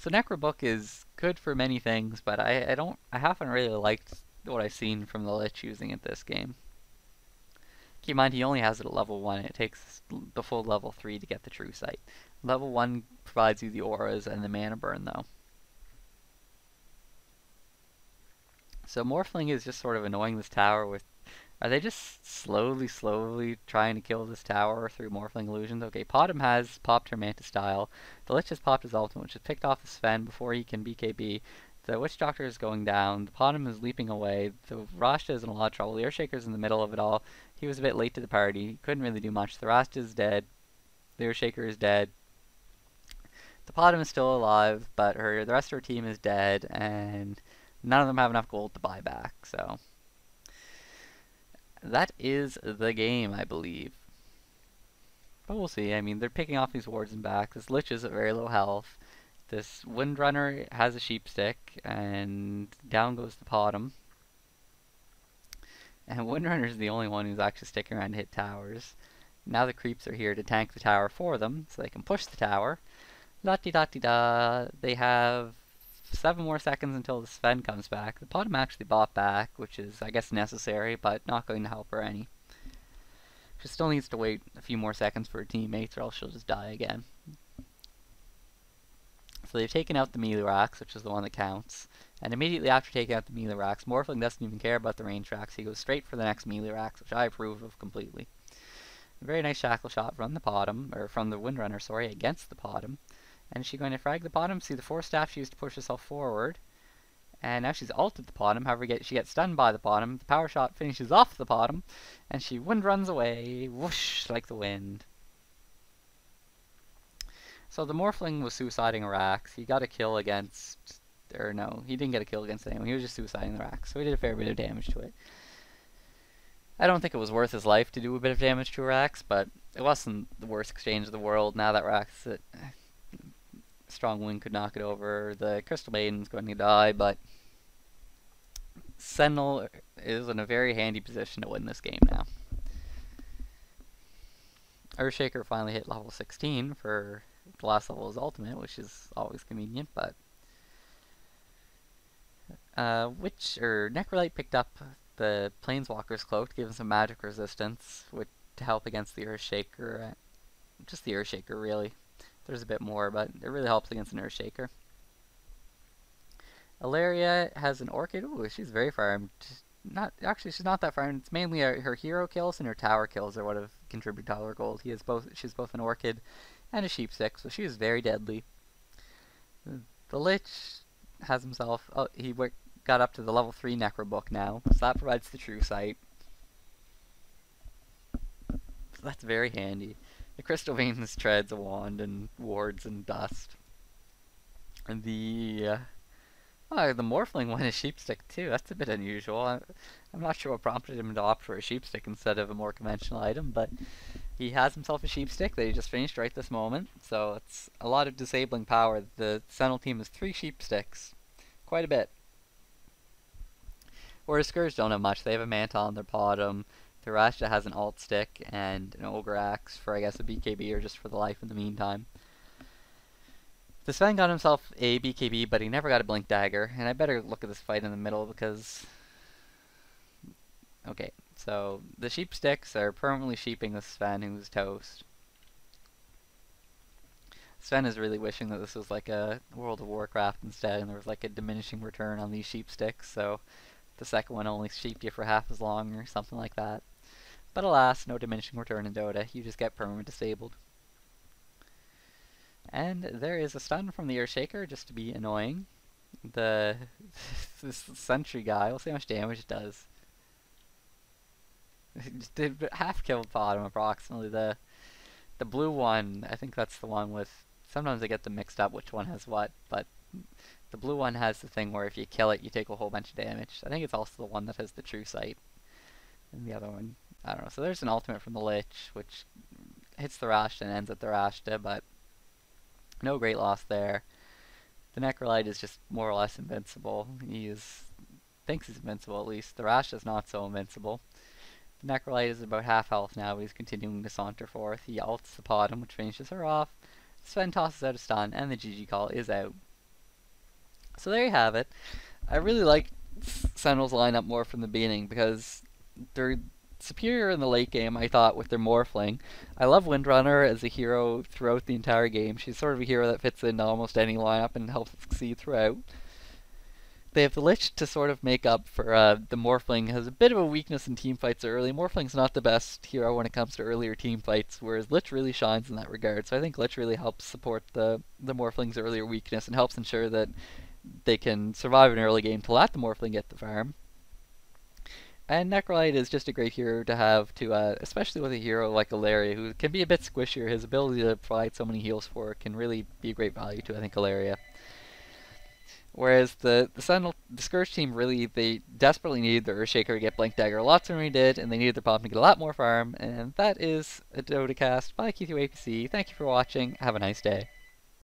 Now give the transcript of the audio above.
So Necrobook is good for many things, but I haven't really liked what I've seen from the Lich using it this game. Keep in mind he only has it at level 1, it takes the full level 3 to get the true sight. Level 1 provides you the auras and the mana burn though. So Morphling is just sort of annoying this tower with... Are they just slowly trying to kill this tower through Morphling illusions? Okay, Potom has popped her Manta Style. The Lich has popped his ultimate, which has picked off the Sven before he can BKB. The Witch Doctor is going down. The Potom is leaping away. The Rashta is in a lot of trouble. The Earthshaker's in the middle of it all. He was a bit late to the party. He couldn't really do much. The Rashta is dead. The Earthshaker is dead. The Potom is still alive, but the rest of her team is dead, and none of them have enough gold to buy back, so... That is the game, I believe. But we'll see. I mean, they're picking off these wards and back. This Lich is at very low health. This Windrunner has a sheep stick, and down goes the Potom. And Windrunner is the only one who's actually sticking around to hit towers. Now the creeps are here to tank the tower for them, so they can push the tower. La-di-da-di-da. They have 7 more seconds until the Sven comes back. The Potom actually bought back, which is, I guess, necessary, but not going to help her any. She still needs to wait a few more seconds for her teammates, or else she'll just die again. So they've taken out the melee racks, which is the one that counts. And immediately after taking out the melee racks, Morphling doesn't even care about the range racks. He goes straight for the next melee racks, which I approve of completely. A very nice shackle shot from the Potom, or from the Windrunner, sorry, against the Potom. And is she going to frag the Potom? See, the 4 staff she used to push herself forward. And now she's ulted the Potom. However, she gets stunned by the Potom. The power shot finishes off the Potom. And she wind runs away. Whoosh, like the wind. So the Morphling was suiciding a Rax. He got a kill against... Or no, he didn't get a kill against anyone. He was just suiciding the Rax. So he did a fair bit of damage to it. I don't think it was worth his life to do a bit of damage to a Rax, but it wasn't the worst exchange of the world. Now that Rax... Strong wind could knock it over. The Crystal Maiden's going to die, but Sentinel is in a very handy position to win this game now. Earthshaker finally hit level 16 for the last level of his ultimate, which is always convenient, but Necrolite picked up the Planeswalker's Cloak to give him some magic resistance to help against the Earthshaker. Just the Earthshaker, really. There's a bit more, but it really helps against an Earthshaker. Ilaria has an Orchid. Ooh, she's very farmed. She's not that farmed. It's mainly her hero kills and her tower kills are what have contributed to all her gold. She's both an Orchid and a sheep stick, so she is very deadly. The Lich has himself... Oh, he got up to the level 3 Necrobook now, so that provides the true sight. So that's very handy. The Crystal Veins treads a wand and wards and dust. And the Morphling won a sheep stick too. That's a bit unusual. I'm not sure what prompted him to opt for a sheep stick instead of a more conventional item, but he has himself a sheep stick that he just finished right this moment. So it's a lot of disabling power. The Sentinel team has 3 sheep sticks. Quite a bit. Whereas Scourge don't have much. They have a Manta on their Potom. The Rashta has an alt stick and an Ogre Axe for, I guess, a BKB or just for the life in the meantime. The Sven got himself a BKB, but he never got a Blink Dagger. And I better look at this fight in the middle because... Okay, so the sheep sticks are permanently sheeping the Sven, who's toast. Sven is really wishing that this was like a World of Warcraft instead, and there was like a diminishing return on these sheep sticks, so the second one only sheeped you for half as long or something like that. But alas, no diminishing return in Dota, you just get permanent disabled. And there is a stun from the Earthshaker, just to be annoying. This sentry guy, we'll see how much damage it does. It did half kill Potom approximately. The blue one, I think that's the one with... Sometimes I get them mixed up which one has what, but the blue one has the thing where if you kill it, you take a whole bunch of damage. I think it's also the one that has the true sight. And the other one, I don't know. So there's an ultimate from the Lich, which hits the Rashta and ends at the Rashta, but no great loss there. The Necrolite is just more or less invincible. Thinks he's invincible at least. The Rashta's not so invincible. The Necrolite is about half health now, but he's continuing to saunter forth. He ults the Potom, which finishes her off. Sven tosses out a stun, and the GG call is out. So there you have it. I really like Sentinel's lineup more from the beginning because they're superior in the late game, I thought, with their Morphling. I love Windrunner as a hero throughout the entire game. She's sort of a hero that fits into almost any lineup and helps succeed throughout. They have the Lich to sort of make up for the Morphling has a bit of a weakness in team fights early. Morphling's not the best hero when it comes to earlier team fights, whereas Lich really shines in that regard. So I think Lich really helps support the Morphling's earlier weakness and helps ensure that they can survive an early game to let the Morphling get the farm. And Necrolite is just a great hero to have, especially with a hero like Ilaria, who can be a bit squishier. His ability to provide so many heals for it can really be a great value to, I think, Ilaria. Whereas the Sentinel, the Scourge team really, they desperately needed their Earthshaker to get Blink Dagger a lot sooner than he did, and they needed their Bomb to get a lot more farm, and that is a Dotacast by Keith APC. Thank you for watching, have a nice day.